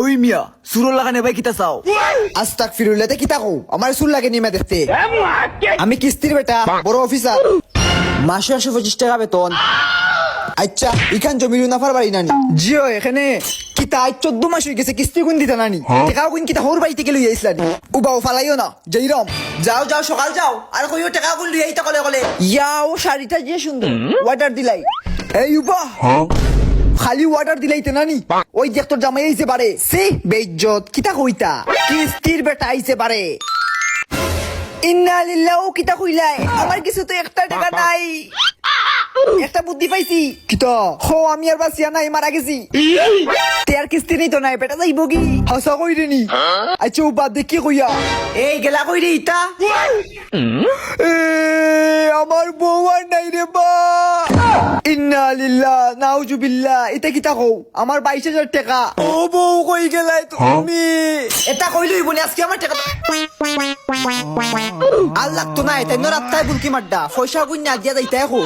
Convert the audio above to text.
ওই মিয়া সুরো লাগানে ভাই কিতা চাও? আস্তাক ফিরুল্লাতে কি তাকো আমার চুল লাগে নিমা দেখতে আমি কিস্তির বেটা বড় অফিসার মাসে 125 টাকা বেতন আচ্ছা ইখান জমির নাফার বাড়ি নানি জিও এখানে কিতা 14 মাস হয়ে গেছে কিস্তি গুণ দিতা নানি টাকা গুণ কিতা হোর বাড়ি থেকে লই আইসলানি উবাও ফালাইও না জয়রাম যাও যাও সকাল যাও আর কইও টাকা গুল লই আইতা কলে কলে ইয়াও শাড়িটা যে সুন্দর ওয়াটার দিলাই এই উবা খালি ওয়াটার দিলাইতে নানি ওই দেখ তোর জামাই আইছে পারে সে বেইজ্জত কিতা কইতা কিস্তির বেটা আইছে পারে ইন্না লিল্লাহি কিতা কইলাই আমার কিছু তো একটা টাকা নাই একটা বুদ্ধি পাইছি কিতা হো আমি আর বাসিয়া নাই মারা গেছি তেয়ার কিস্তি নেই তো নাই বেটা যাইব কি হাসা কই রে নি আচ্ছা বাদ দে কি কইয়া এই গেলা কই রে ইতা এ আমার বউ আর নাই রে বা ইন্না লিল্লাহ নাউজুবিল্লাহ এটা কিতা কও আমার 22,000 টাকা ও বউ কই গেলাই তুমি এটা কইলই বনি আজকে আমার টাকা আল্লাহ তো নাই তাই নরাত্তাই বুলকি মাড্ডা পয়সা গুণ না দিয়া যাইতা এখন